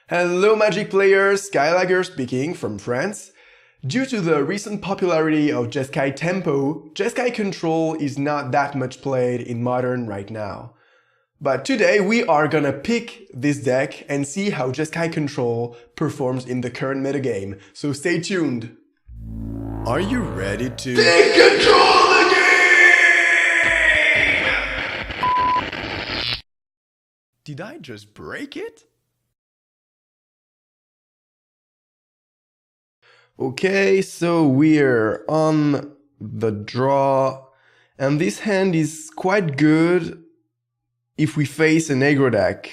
Hello Magic players, SkyLagger speaking from France. Due to the recent popularity of Jeskai Tempo, Jeskai Control is not that much played in Modern right now. But today we are gonna pick this deck and see how Jeskai Control performs in the current metagame, so stay tuned! Are you ready to take control of the game? Did I just break it? Okay, so we're on the draw, and this hand is quite good if we face an aggro deck.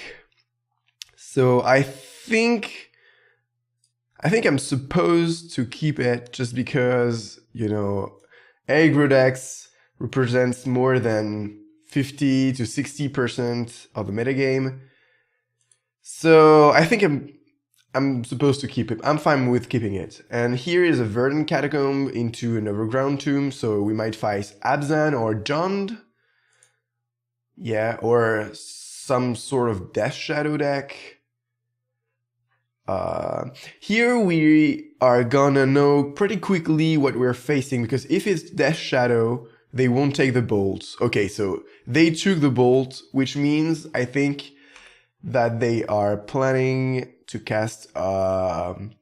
So I think I'm supposed to keep it just because, you know, aggro decks represents more than 50 to 60% of the metagame. So I think I'm supposed to keep it. I'm fine with keeping it. And here is a verdant catacomb into an overground tomb, so we might fight Abzan or Jund. Yeah, or some sort of Death Shadow deck. Here we are gonna know pretty quickly what we're facing, because if it's Death Shadow, they won't take the bolt. Okay, so they took the bolt, which means I think that they are planning to cast Dark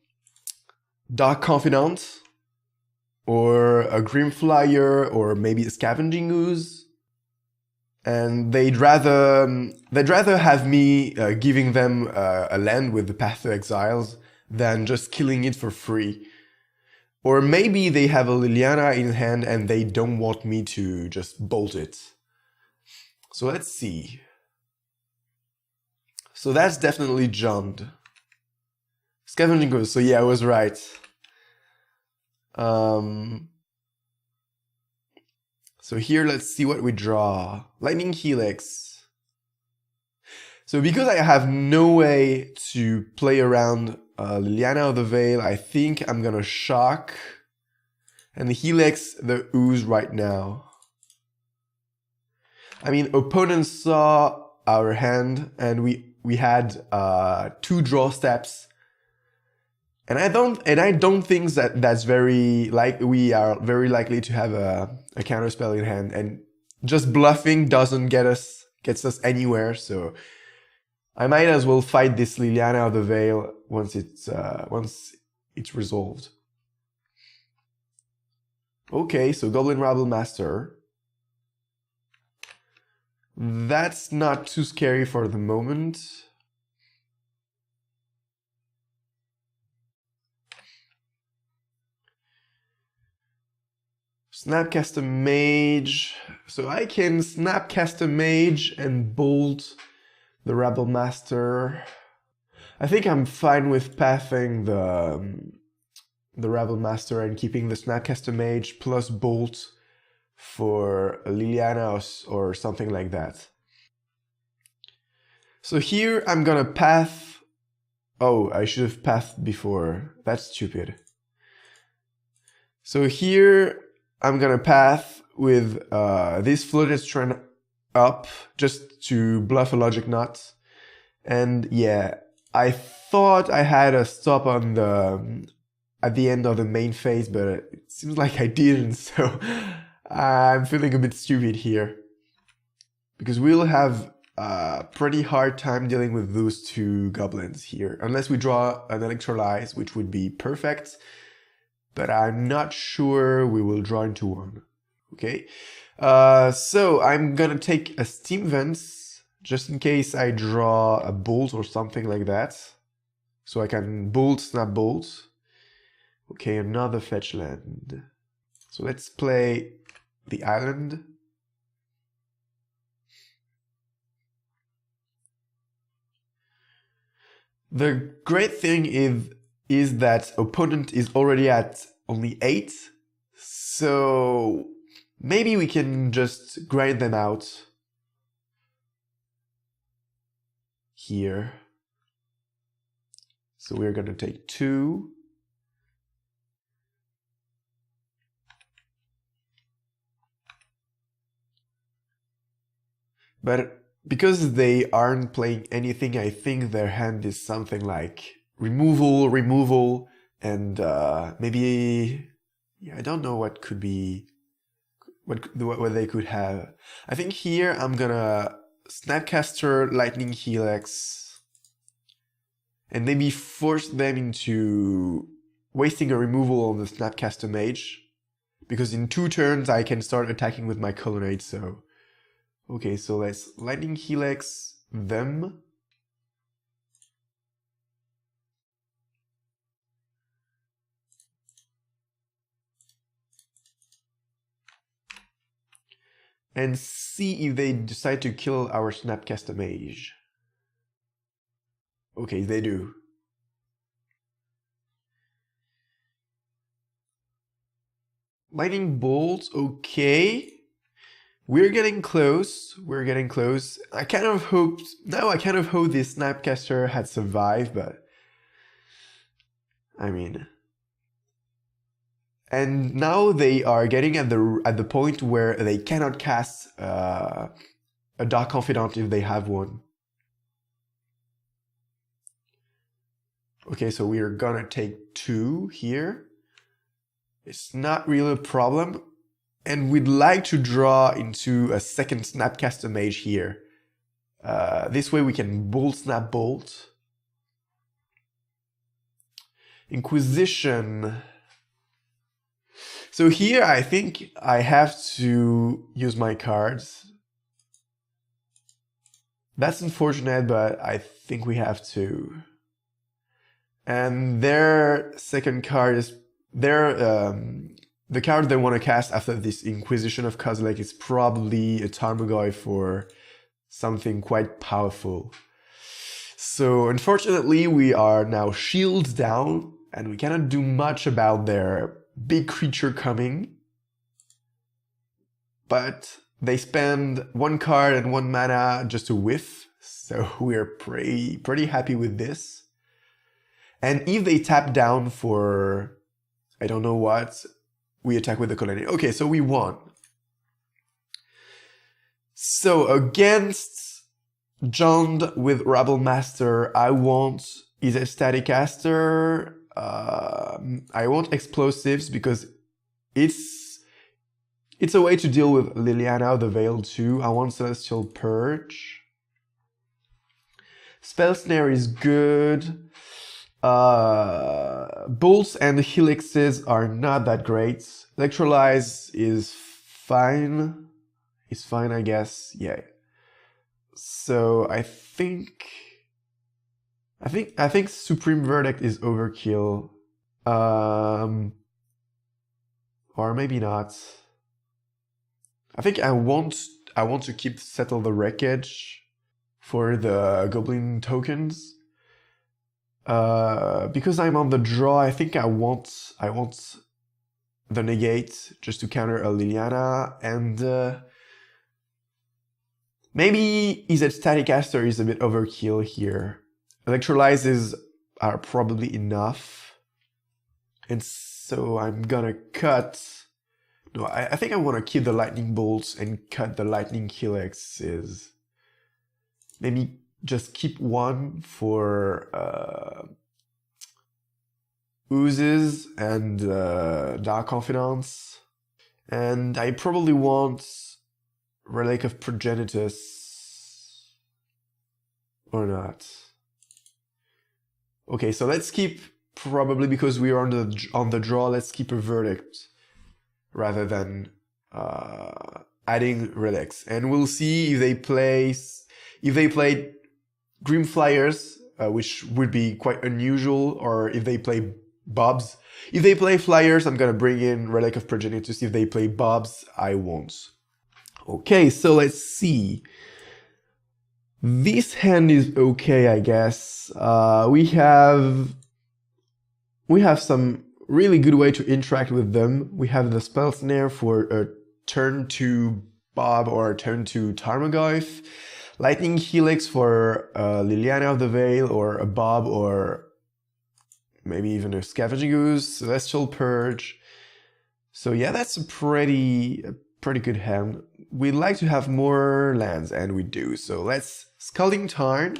Confidant, or a Grim Flyer, or maybe a Scavenging Ooze. And they'd rather have me giving them a land with the Path to Exiles than just killing it for free. Or maybe they have a Liliana in hand and they don't want me to just bolt it. So let's see. So that's definitely Jund. Scavenging Ooze, so yeah, I was right. So here, let's see what we draw. Lightning Helix. So because I have no way to play around Liliana of the Veil, I think I'm gonna shock and Helix the Ooze right now. I mean, opponents saw our hand and we had 2 draw steps. And I don't think that's very we are very likely to have a counterspell in hand, and just bluffing doesn't gets us anywhere. So I might as well fight this Liliana of the Veil once it's resolved. Okay, so Goblin Rabble Master. That's not too scary for the moment. Snapcaster Mage. So I can Snapcaster Mage and bolt the Rabble Master. I think I'm fine with pathing the Rabble Master and keeping the Snapcaster Mage plus bolt for Liliana or something like that. So here I'm gonna path. Oh, I should have pathed before. That's stupid. So here I'm gonna path with this Floated Strand up just to bluff a Logic Knot. And yeah, I thought I had a stop on at the end of the main phase, but it seems like I didn't, so I'm feeling a bit stupid here. Because we'll have a pretty hard time dealing with those 2 goblins here, unless we draw an Electrolyze, which would be perfect. But I'm not sure we will draw into one. Okay, so I'm gonna take a Steam Vents just in case I draw a bolt or something like that, so I can bolt, snap, bolt. Okay, another fetch land. So let's play the island. The great thing is that opponent is already at only 8, so maybe we can just grind them out here. So we're gonna take 2. But because they aren't playing anything, I think their hand is something like removal, and maybe, yeah, I don't know what could be, what they could have. I think here I'm gonna Snapcaster Lightning Helix and maybe force them into wasting a removal on the Snapcaster Mage, because in 2 turns I can start attacking with my Colonnade, so... Okay, so let's Lightning Helix them. And see if they decide to kill our Snapcaster Mage. Okay, they do. Lightning Bolt, okay. We're getting close, I kind of hope this Snapcaster had survived, but... I mean... And now they are getting at the point where they cannot cast a Dark Confidant if they have one. Okay, so we are gonna take 2 here. It's not really a problem. And we'd like to draw into a second Snapcaster Mage here. This way we can Bolt Snap Bolt. Inquisition. So here I think I have to use my cards. That's unfortunate, but I think we have to. And their second card is the card they want to cast after this Inquisition of Kozilek is probably a Tarmogoyf or something quite powerful. So unfortunately we are now shields down and we cannot do much about their big creature coming. But they spend 1 card and 1 mana just to whiff, so we're pretty happy with this. And if they tap down for I don't know what, we attack with the Colonnade. Okay, so we won. So against John with Rabble Master, I want either Staticaster, I want Explosives because it's a way to deal with Liliana the Veil too. I want Celestial Purge. Spell Snare is good. Bolts and Helixes are not that great. Electrolyze is fine. It's fine, I guess. Yeah. So I think Supreme Verdict is overkill. Or maybe not. I think I want to keep Settle the Wreckage for the Goblin tokens. Because I'm on the draw, I think I want the Negate just to counter a Liliana, and maybe EZ Staticaster is a bit overkill here. Electrolyzes are probably enough, and so I'm gonna cut. No, I think I want to keep the Lightning Bolts and cut the Lightning Helixes. Maybe just keep 1 for Oozes and Dark Confidants. And I probably want Relic of Progenitus. Or not. Okay, so let's keep, probably because we are on the draw, let's keep a Verdict rather than adding relics. And we'll see if they play Grim Flyers, which would be quite unusual, or if they play Bobs. If they play Flyers, I'm gonna bring in Relic of Progenitus. If they play Bobs, I won't. Okay, so let's see. This hand is okay, I guess. We have some really good way to interact with them. We have the Spell Snare for a turn to Bob or a turn to Tarmogoyf. Lightning Helix for Liliana of the Veil or a Bob or maybe even a Scavenging Ooze, Celestial Purge. So yeah, that's a pretty good hand. we'd like to have more lands, and we do. So let's Scalding Tarn.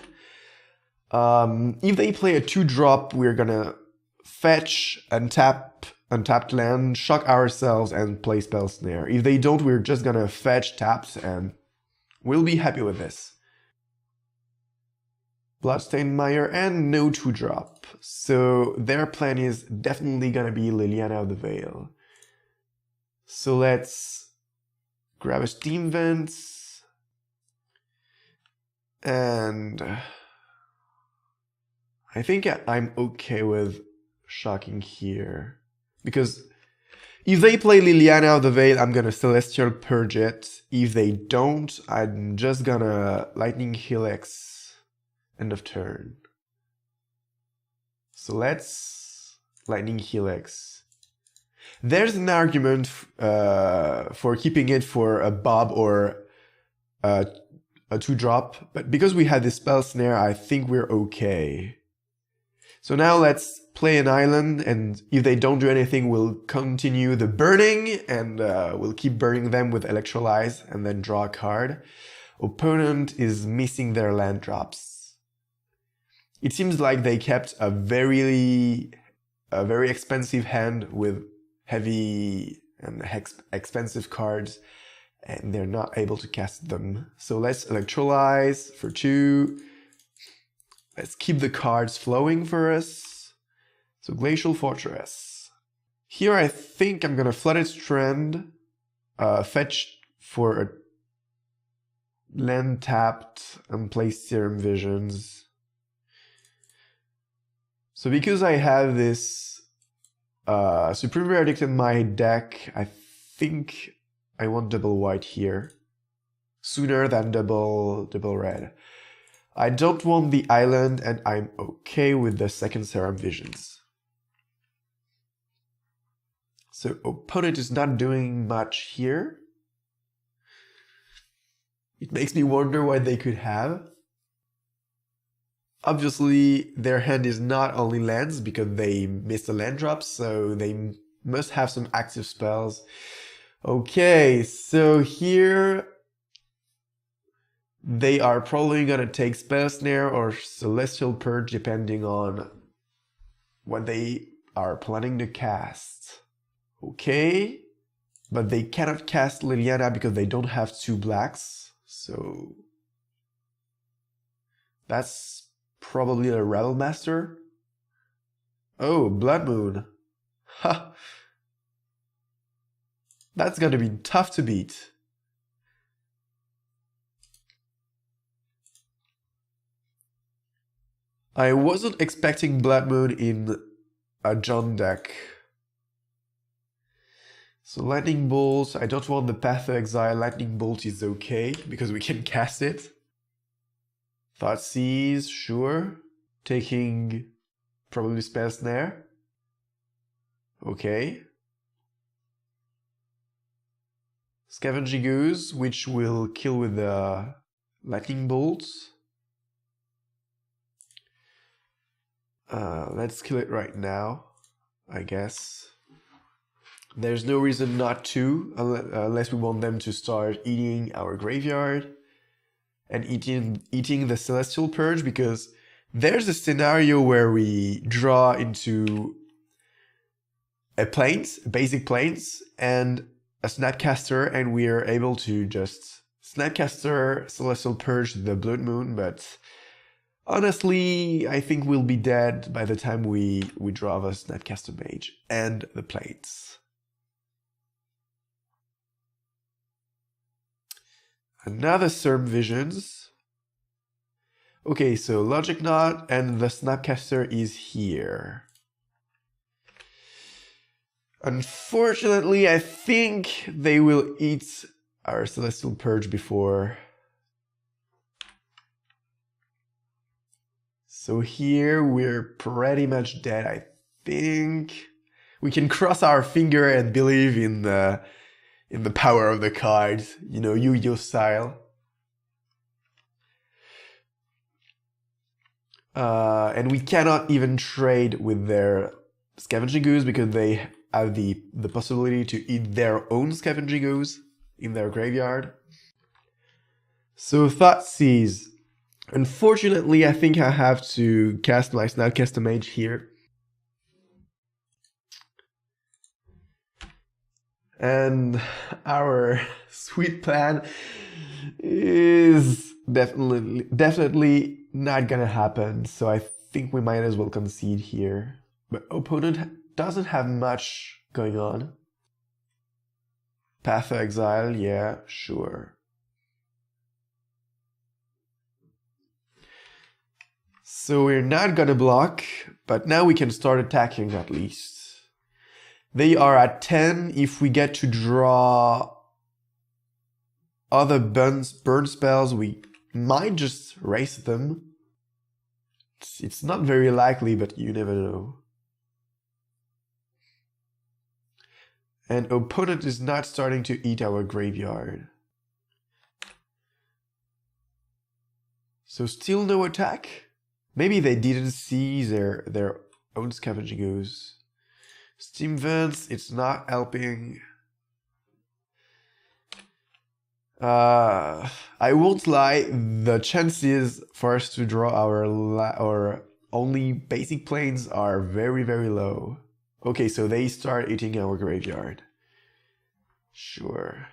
If they play a 2-drop, we're gonna fetch, untapped land, shock ourselves, and play Spell Snare. If they don't, we're just gonna fetch, taps, and we'll be happy with this. Bloodstained Mire and no 2-drop. So their plan is definitely gonna be Liliana of the Veil. So let's grab a Steam Vents. And I think I'm okay with shocking here. Because if they play Liliana of the Veil, I'm gonna Celestial Purge it. If they don't, I'm just gonna Lightning Helix end of turn. So let's Lightning Helix. There's an argument for keeping it for a Bob or a 2-drop, but because we had this Spell Snare, I think we're okay. So now let's play an island, and if they don't do anything, we'll continue the burning, and we'll keep burning them with Electrolyze, and then draw a card. Opponent is missing their land drops. It seems like they kept a very expensive hand with heavy and expensive cards, and they're not able to cast them. So let's Electrolyze for 2. Let's keep the cards flowing for us. So Glacial Fortress. Here I think I'm gonna Flooded Strand, fetch for a land tapped, and play Serum Visions. So because I have this Supreme Verdict in my deck, I think I want double white here. Sooner than double red. I don't want the island, and I'm okay with the second Serum Visions. So opponent is not doing much here. It makes me wonder what they could have. Obviously, their hand is not only lands because they missed the land drops, so they must have some active spells. Okay, so here they are probably gonna take Spell Snare or Celestial Purge depending on what they are planning to cast. Okay, but they cannot cast Liliana because they don't have 2 blacks, so that's probably a Rebel Master. Oh, Blood Moon. Ha! That's gonna be tough to beat. I wasn't expecting Blood Moon in a John deck. So Lightning Bolt, I don't want the Path of Exile. Lightning Bolt is okay because we can cast it. Thoughtseize, sure. Taking probably Spell Snare. Okay. Scavenging Ooze, which will kill with the Lightning Bolts. Let's kill it right now, I guess. There's no reason not to, unless we want them to start eating our graveyard and eating the Celestial Purge, because there's a scenario where we draw into a plains, basic plains, and a Snapcaster, and we are able to just Snapcaster, Celestial Purge the Blood Moon, but honestly, I think we'll be dead by the time we draw the Snapcaster Mage and the plains. Another Serum Visions. Okay, so Logic Knot and the Snapcaster is here. Unfortunately, I think they will eat our Celestial Purge before. So here we're pretty much dead, I think. We can cross our finger and believe in the power of the cards, you know, Yu-Gi-Oh style. And we cannot even trade with their Scavenging Ooze because they have the possibility to eat their own Scavenging Ooze. in their graveyard. So Thoughtseize. Unfortunately, I think I have to cast my Snapcaster Mage here. And our sweet plan is definitely not gonna happen. So I think we might as well concede here. But opponent doesn't have much going on. Path of Exile, yeah, sure. So we're not gonna block, but now we can start attacking at least. They are at 10. If we get to draw other burn spells, we might just race them. It's not very likely, but you never know. And opponent is not starting to eat our graveyard. So still no attack? Maybe they didn't see their own Scavenging Ooze. Steam Vents, it's not helping. I won't lie, the chances for us to draw our only basic planes are very, very low. Okay, so they start eating our graveyard. Sure.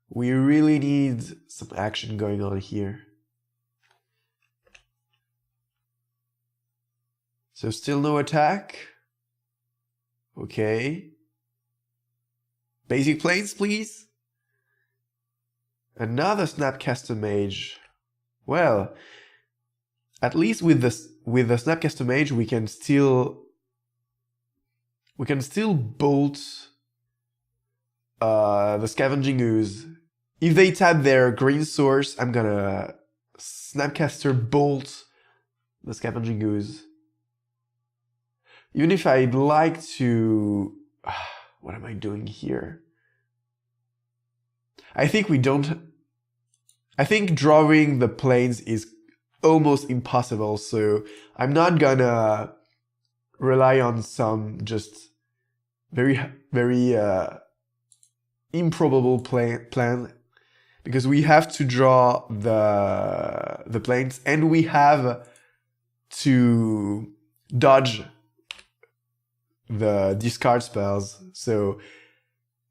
We really need some action going on here. So still no attack. Okay. Basic planes, please. Another Snapcaster Mage. Well, at least with the Snapcaster Mage, we can still bolt the Scavenging Ooze. If they tap their green source, I'm gonna Snapcaster bolt the Scavenging Ooze. Even if I'd like to... What am I doing here? I think drawing the planes is almost impossible, so I'm not gonna rely on some just very improbable plan, because we have to draw the planes and we have to dodge the discard spells. So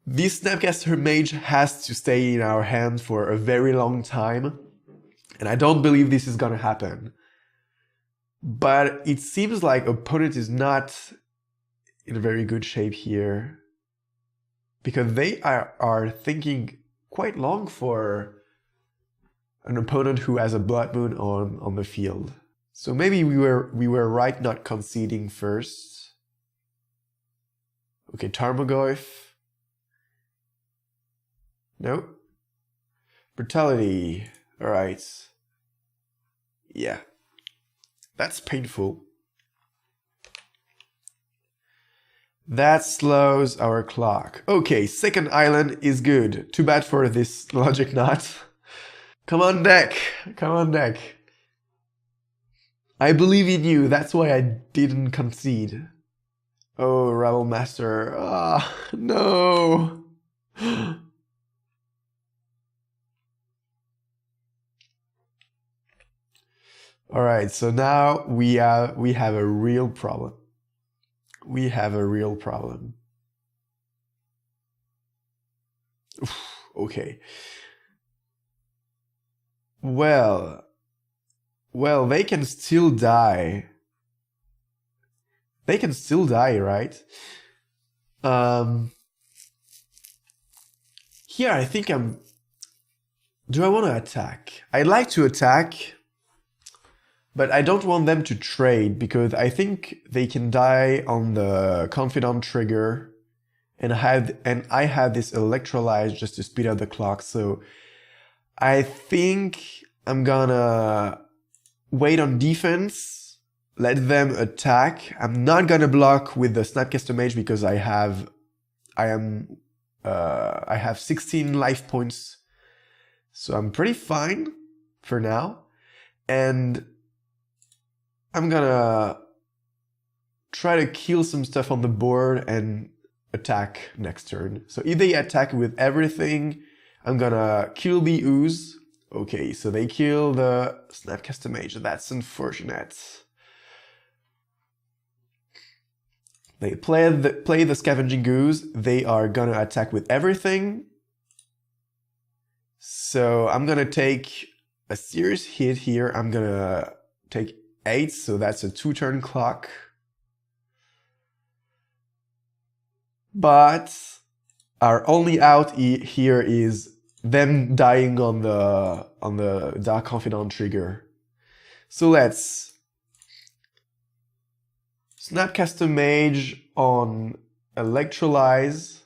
this Snapcaster Mage has to stay in our hand for a very long time, and I don't believe this is gonna happen. But it seems like opponent is not in a very good shape here, because they are thinking quite long for an opponent who has a Blood Moon on the field. So maybe we were right not conceding first. Okay, Tarmogoyf. No. Brutality. Alright. Yeah. That's painful. That slows our clock. Okay, second island is good. Too bad for this logic knot. Come on, deck. Come on, deck. I believe in you. That's why I didn't concede. Oh, Rebel Master. Ah, no. Alright, so now we have a real problem. We have a real problem. Oof, okay. Well, they can still die. They can still die, right? Here I think do I want to attack? I'd like to attack, but I don't want them to trade, because I think they can die on the Confidant trigger, and I have this Electrolyze just to speed up the clock, so I think I'm gonna wait on defense, let them attack. I'm not gonna block with the Snapcaster Mage because I have 16 life points, so I'm pretty fine for now, and I'm gonna try to kill some stuff on the board and attack next turn. So if they attack with everything, I'm gonna kill the ooze. Okay, so they kill the Snapcaster Mage. That's unfortunate. They play the Scavenging Ooze. They are gonna attack with everything. So I'm gonna take a serious hit here. I'm gonna take 8, so that's a 2-turn clock. But our only out here is them dying on the Dark Confidant trigger. So let's Snapcaster Mage on Electrolyze.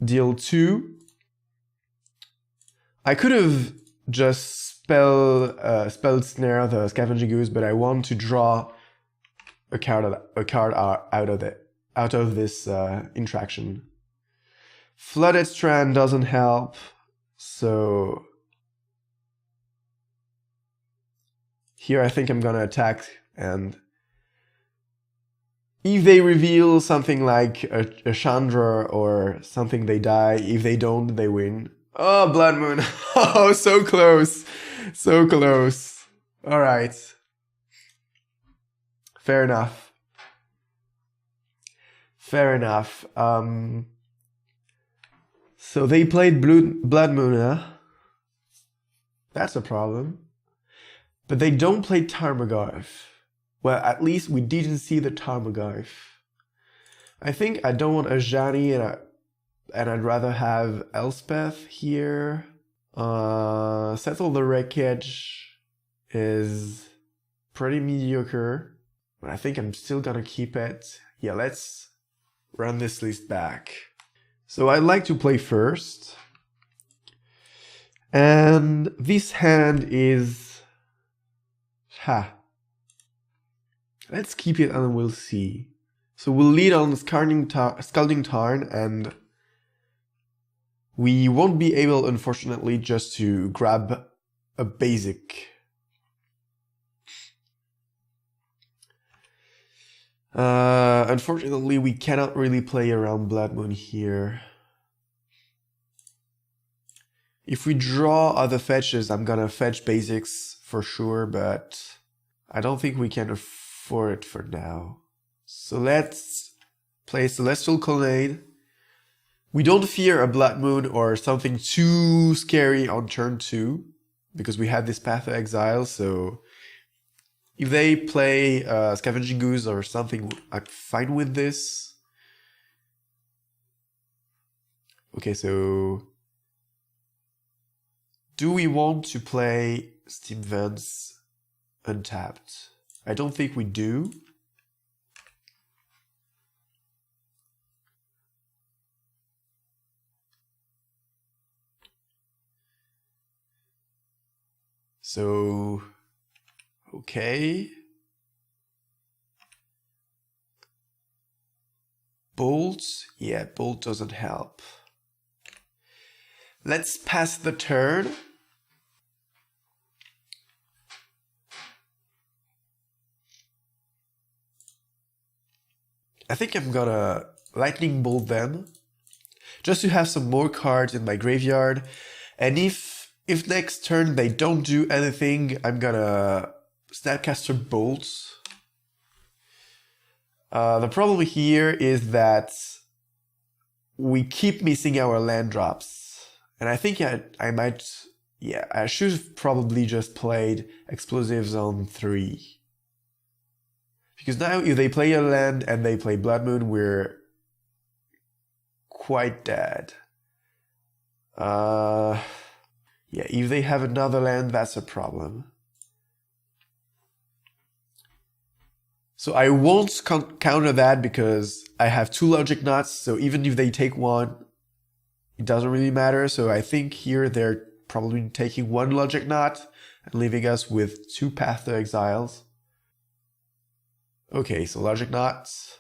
Deal 2. I could have just spelled Snare the Scavenging Ooze, but I want to draw a card out of this interaction. Flooded Strand doesn't help, so here I think I'm gonna attack, and if they reveal something like a Chandra or something, they die. If they don't, they win. Oh, Blood Moon. Oh, so close. So close. All right. Fair enough. Fair enough. So they played Blood Moon, huh? That's a problem. But they don't play Tarmogoyf. Well, at least we didn't see the Tarmogoyf. I think I don't want Ajani, and I'd rather have Elspeth here. Settle the Wreckage is pretty mediocre, but I think I'm still gonna keep it. Yeah, let's run this list back. So I'd like to play first. And this hand is... Let's keep it and we'll see. So we'll lead on Scalding Tarn, and we won't be able, unfortunately, just to grab a basic. Unfortunately, we cannot really play around Blood Moon here. If we draw other fetches, I'm gonna fetch basics for sure, but I don't think we can afford it for now. So let's play Celestial Colonnade. We don't fear a Blood Moon or something too scary on turn 2, because we have this Path of Exile, so if they play Scavenging Ooze or something, I'm fine with this. Okay, so do we want to play Steam Vents untapped? I don't think we do. So, okay. Bolt? Yeah, Bolt doesn't help. Let's pass the turn. I think I'm gonna Lightning Bolt them, just to have some more cards in my graveyard. And if next turn they don't do anything, I'm gonna Snapcaster Bolt. The problem here is that we keep missing our land drops. And I think I might... Yeah, I should have probably just played Explosives on 3. Because now if they play a land and they play Blood Moon, we're quite dead. Yeah, if they have another land, that's a problem. So I won't counter that because I have 2 Logic Knots, so even if they take 1, it doesn't really matter. So I think here they're probably taking 1 Logic Knot and leaving us with 2 Path to Exiles. Okay, so Logic Knots.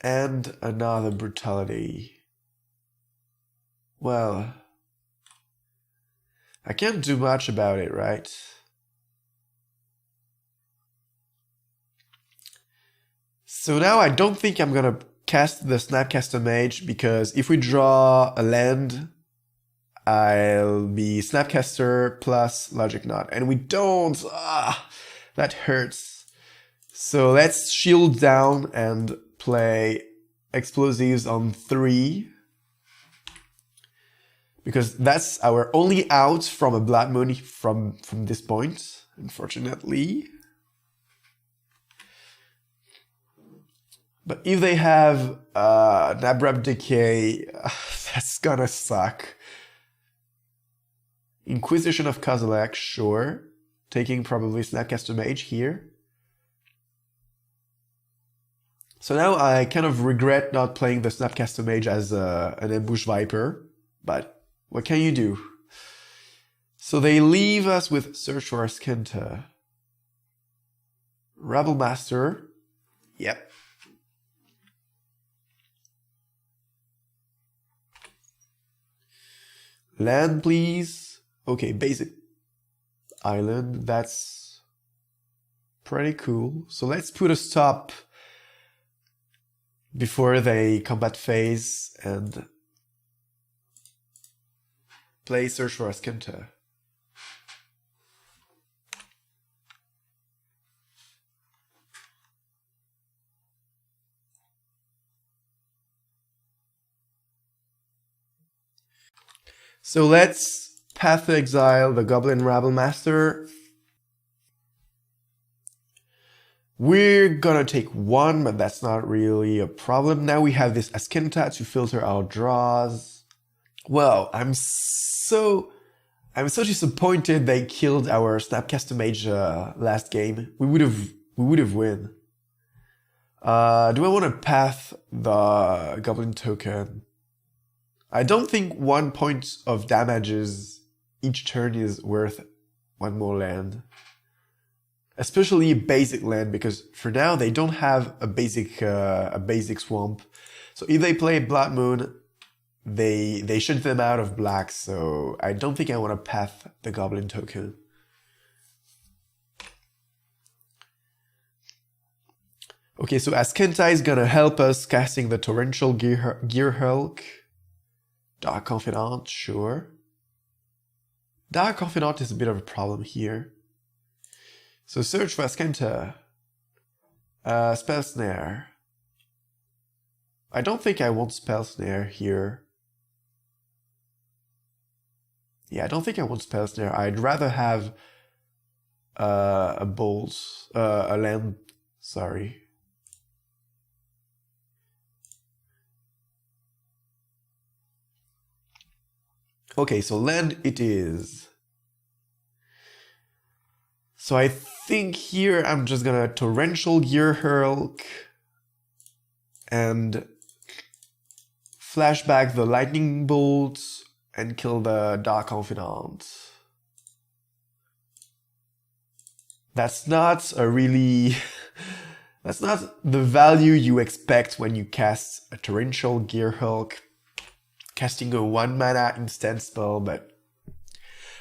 And another Brutality. Well, I can't do much about it, right? So now I don't think I'm gonna cast the Snapcaster Mage, because if we draw a land, I'll be Snapcaster plus Logic Knot, and we don't. That hurts. So let's shield down and play explosives on 3, because that's our only out from a Blood Moon from this point, unfortunately. But if they have an Abrupt Decay, that's gonna suck. Inquisition of Kozilek, sure. Taking probably Snapcaster Mage here. So now I kind of regret not playing the Snapcaster Mage as an Ambush Viper, but what can you do? So they leave us with Search for Askinta. Rabble Master, yep. Land, please. Okay, basic island, that's pretty cool. So let's put a stop before they combat phase and play Search for Askinta. So let's Path to Exile the Goblin Rabble Master. We're gonna take 1, but that's not really a problem. Now we have this Askinta to filter our draws. Well, I'm so disappointed they killed our Snapcaster Mage last game. We would have win. Do I want to path the Goblin token? I don't think 1 point of damages each turn is worth 1 more land. Especially a basic land, because for now they don't have a basic swamp. So if they play Blood Moon, they shoot them out of black, so I don't think I want to path the Goblin token. Okay, so Askinta is gonna help us casting the Torrential Gear Hulk. Dark Confidant, sure. Dark Confidant is a bit of a problem here. So Search for Askinta. Spell Snare. I don't think I want Spell Snare here. Yeah, I don't think I want Spell Snare. I'd rather have a land, sorry. Okay, so land it is. So I think here I'm just gonna Torrential Gear Hulk and flashback the Lightning Bolts and kill the Dark Confidant. That's not a really... that's not the value you expect when you cast a Torrential Gear Hulk, casting a 1 mana instant spell, but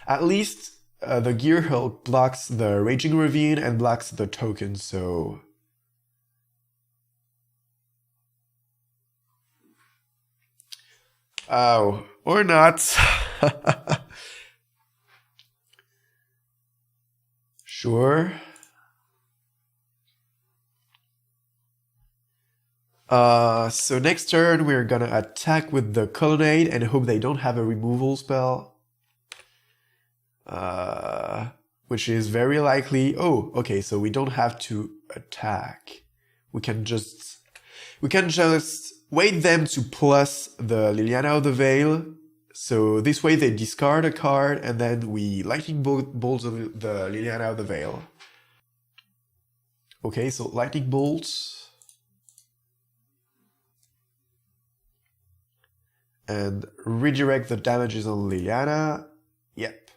at least the Gear Hulk blocks the Raging Ravine and blocks the token, so... Oh, or not. Sure. So next turn we're gonna attack with the Colonnade and hope they don't have a removal spell. Which is very likely. Oh, okay, so we don't have to attack. We can just wait them to plus the Liliana of the Veil. So this way they discard a card and then we Lightning Bolts the Liliana of the Veil. Okay, so Lightning Bolts. And redirect the damages on Liliana. Yep.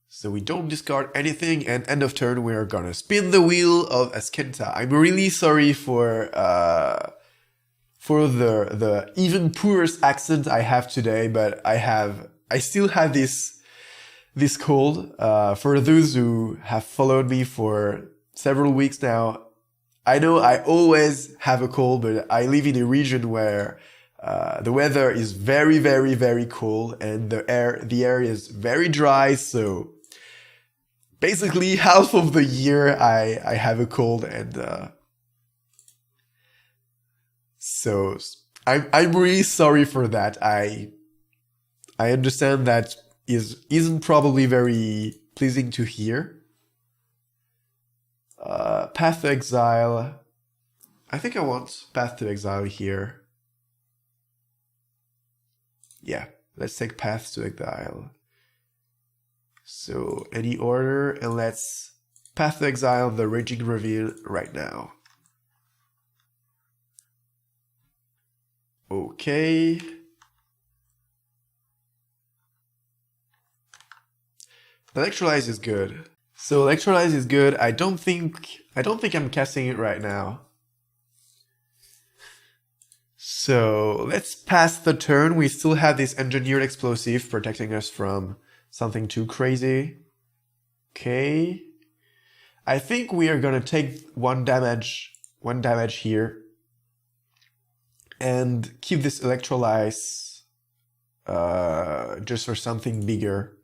So we don't discard anything, and end of turn we are gonna spin the wheel of Askinta. I'm really sorry for the even poorest accent I have today, but I still have this this cold. For those who have followed me for several weeks now, I know I always have a cold, but I live in a region where the weather is very, very, very cold, and the air is very dry. So basically, half of the year I have a cold, and so I'm really sorry for that. I understand that isn't probably very pleasing to hear. Path to Exile. I think I want Path to Exile here. Yeah, let's take Path to Exile. So any order, and let's Path to Exile the Raging Ravine right now. Okay. Electrolyze is good. So Electrolyze is good. I don't think I'm casting it right now. So let's pass the turn. We still have this Engineered Explosive protecting us from something too crazy. Okay. I think we are gonna take one damage here. And keep this Electrolyze just for something bigger.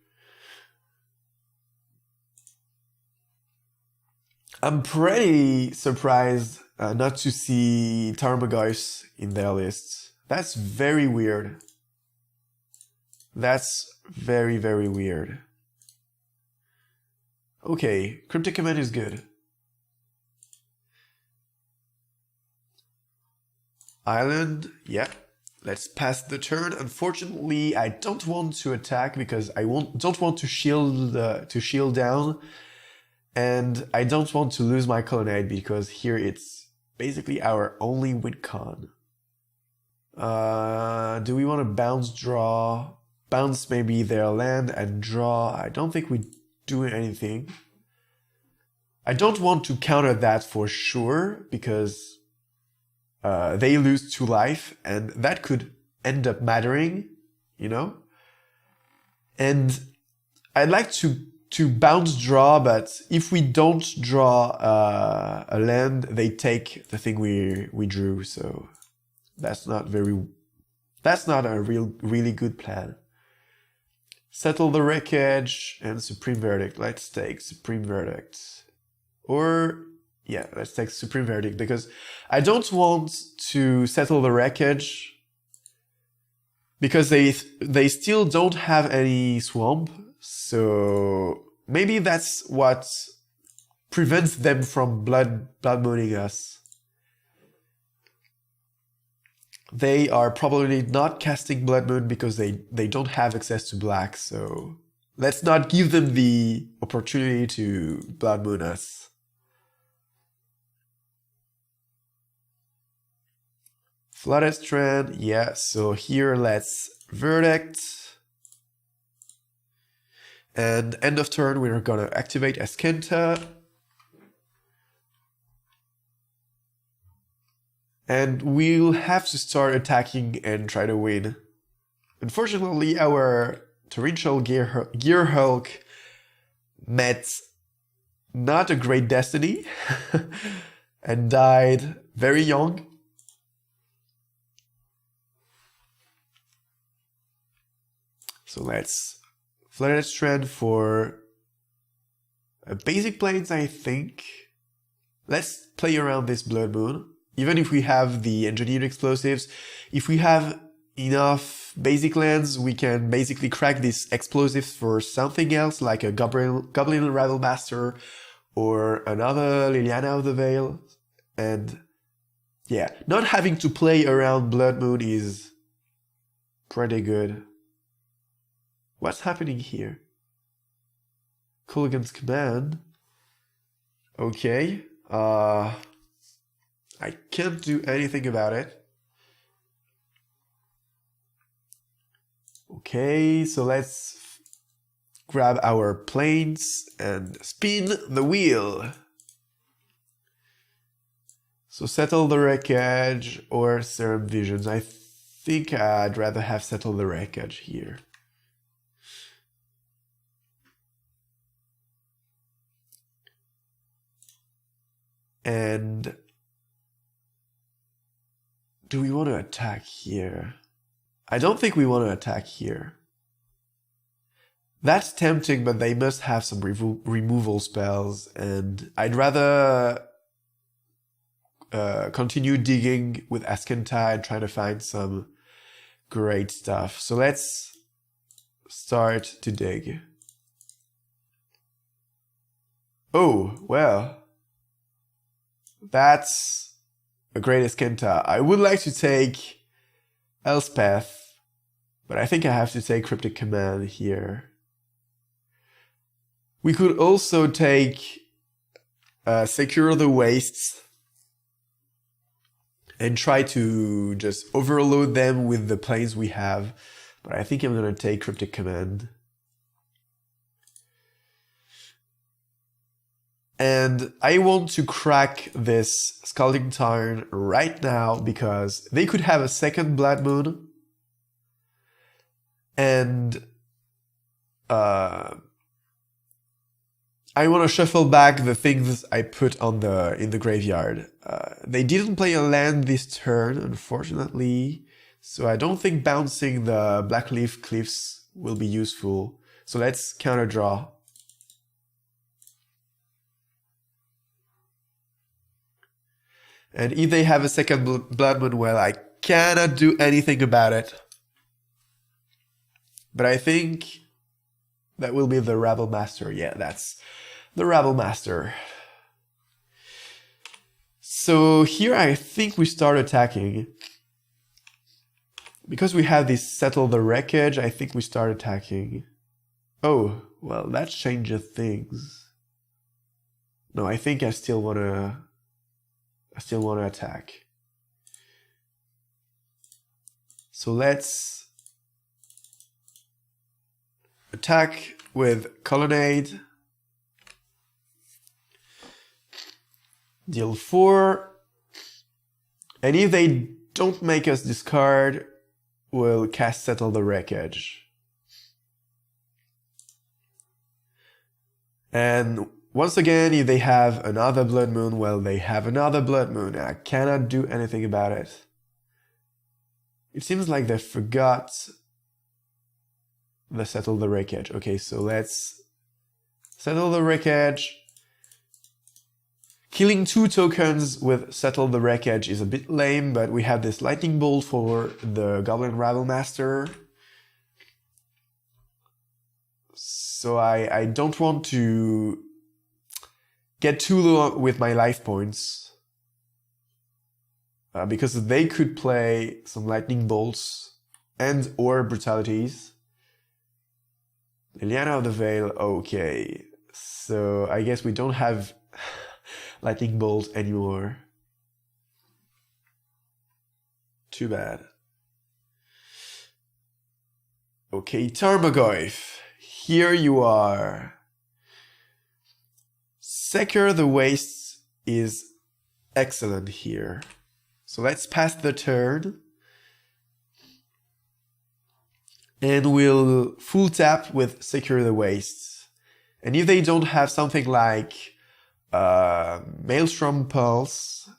I'm pretty surprised not to see Tarmogoyf in their lists. That's very weird. That's very, very weird. Okay, Cryptic Command is good. Island, yeah. Let's pass the turn. Unfortunately, I don't want to attack because I don't want to shield down. And I don't want to lose my colonnade because here it's basically our only win con. Do we want to bounce draw? Bounce maybe their land and draw. I don't think we do anything. I don't want to counter that for sure because they lose 2 life and that could end up mattering, you know? And I'd like to bounce draw, but if we don't draw a land, they take the thing we drew, so that's not a really good plan. Settle the Wreckage and Supreme Verdict. Let's take Supreme Verdict. Or yeah, let's take Supreme Verdict because I don't want to settle the Wreckage because they still don't have any swamp. So maybe that's what prevents them from blood mooning us. They are probably not casting Blood Moon because they don't have access to black, so let's not give them the opportunity to Blood Moon us. Flooded Strand, yeah, so here let's Verdict. And end of turn, we're gonna activate Esquenta. And we'll have to start attacking and try to win. Unfortunately, our torrential Gear Hulk met not a great destiny and died very young. So let's Flooded Strand for a basic planes, I think. Let's play around this Blood Moon. Even if we have the engineered explosives, if we have enough basic lands, we can basically crack these explosives for something else, like a Goblin Ravelmaster or another Liliana of the Veil. And yeah, not having to play around Blood Moon is pretty good. What's happening here? Kulgan's Command. Okay. I can't do anything about it. Okay, so let's grab our planes and spin the wheel. So settle the Wreckage or Serum Visions. I think I'd rather have settle the Wreckage here. And do we want to attack here? I don't think we want to attack here. That's tempting, but they must have some removal spells, and I'd rather continue digging with Askentai and trying to find some great stuff. So let's start to dig. Oh, well, that's a great Askentai. I would like to take Elspeth, but I think I have to take Cryptic Command here. We could also take Secure the Wastes and try to just overload them with the planes we have. But I think I'm going to take Cryptic Command. And I want to crack this Scalding Tarn right now because they could have a second Blood Moon. And I want to shuffle back the things I put on in the graveyard. They didn't play a land this turn, unfortunately, so I don't think bouncing the Blackleaf Cliffs will be useful. So let's counter draw. And if they have a second Blood Moon, well, I cannot do anything about it. But I think that will be the Rabble Master. Yeah, that's the Rabble Master. So here I think we start attacking. Because we have this Settle the Wreckage, I think we start attacking. Oh, well, that changes things. No, I think I still wanna attack. So let's attack with Colonnade. Deal 4. And if they don't make us discard, we'll cast Settle the Wreckage. And once again, if they have another Blood Moon, well, they have another Blood Moon. I cannot do anything about it. It seems like they forgot the Settle the Wreckage. Okay, so let's Settle the Wreckage. Killing 2 tokens with Settle the Wreckage is a bit lame, but we have this Lightning Bolt for the Goblin Rabble Master. So I don't want to get too low with my life points. Because they could play some Lightning Bolts and or Brutalities. Liliana of the Veil, okay. So I guess we don't have Lightning Bolt anymore. Too bad. Okay, Tarmogoyf. Here you are. Secure the Wastes is excellent here. So let's pass the turn. And we'll full tap with Secure the Wastes. And if they don't have something like Maelstrom Pulse,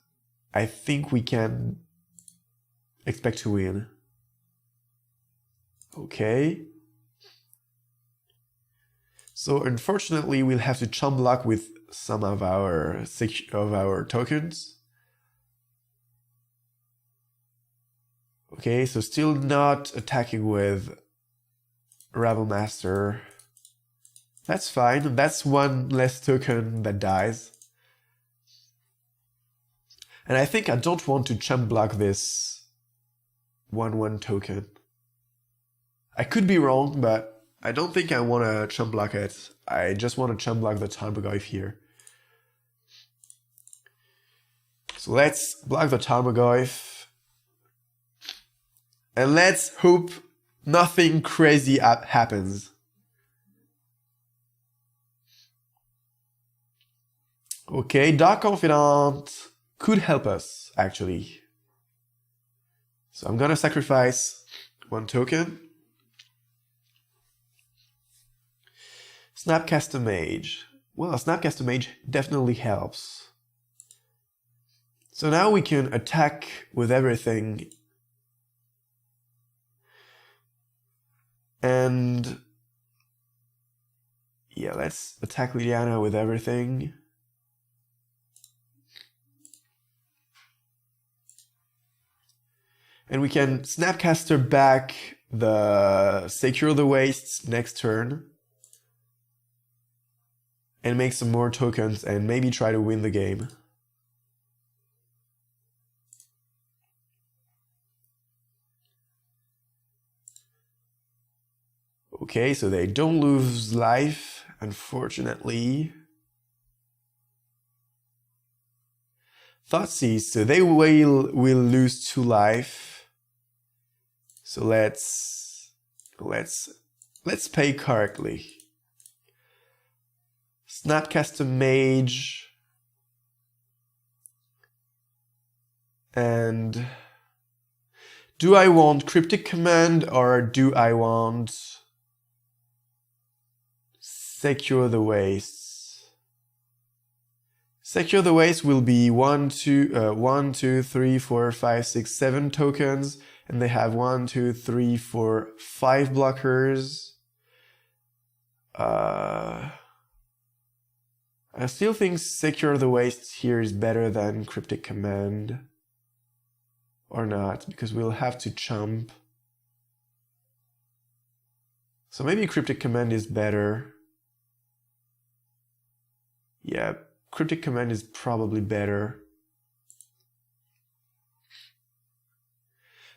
I think we can expect to win. Okay. So unfortunately, we'll have to chum block with some of our tokens. Okay, so still not attacking with Rabble Master. That's fine. That's one less token that dies. And I think I don't want to chump block this 1/1 token. I could be wrong, but I don't think I want to chump block it. I just want to chump block the Tarmogoyf here. So let's block the Tarmogoyf. And let's hope nothing crazy happens. Okay, Dark Confidant could help us, actually. So I'm gonna sacrifice 1 token. Snapcaster Mage. Well, Snapcaster Mage definitely helps. So now we can attack with everything. And yeah, let's attack Liliana with everything. And we can Snapcaster back the Secure the Wastes next turn. And make some more tokens and maybe try to win the game. Okay, so they don't lose life, unfortunately. Thoughtseize, so they will lose 2 life. So let's play correctly. Snapcaster Mage. And do I want Cryptic Command or do I want Secure the Wastes? Secure the Wastes will be 1, 2, 3, 4, 5, 6, 7 tokens, and they have 1, 2, 3, 4, 5 blockers. I still think Secure the Wastes here is better than Cryptic Command. Or not, because we'll have to chump. So maybe Cryptic Command is better. Yeah, Cryptic Command is probably better.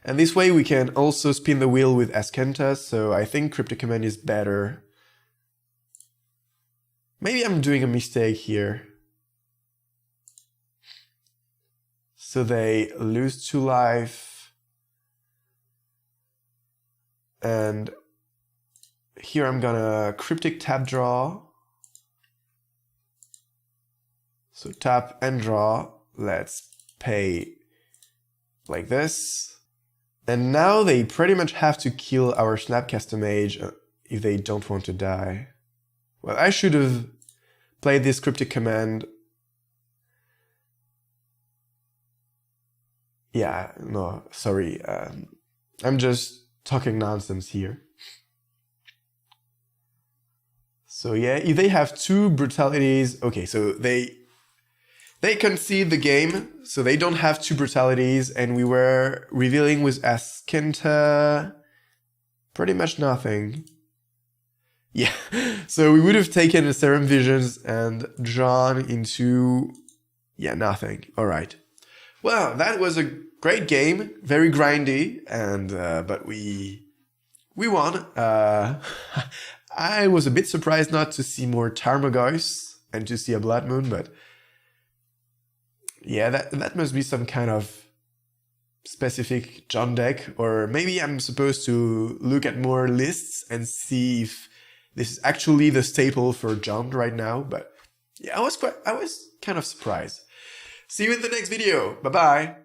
And this way we can also spin the wheel with Askenta, so I think Cryptic Command is better. Maybe I'm doing a mistake here. So they lose 2 life. And here I'm gonna Cryptic tap draw. So tap and draw. Let's pay like this. And now they pretty much have to kill our Snapcaster Mage if they don't want to die. Well, I should have played this Cryptic Command. Yeah, no, sorry. I'm just talking nonsense here. So yeah, if they have 2 brutalities, okay, so they concede the game, so they don't have 2 brutalities, and we were revealing with Askenta pretty much nothing. Yeah, so we would have taken the Serum Visions and drawn into, yeah, nothing. All right. Well, that was a great game, very grindy, and but we won. I was a bit surprised not to see more Tarmogoyfs and to see a Blood Moon, but yeah, that must be some kind of specific John deck, or maybe I'm supposed to look at more lists and see if this is actually the staple for John right now. But yeah, I was kind of surprised. See you in the next video. Bye bye.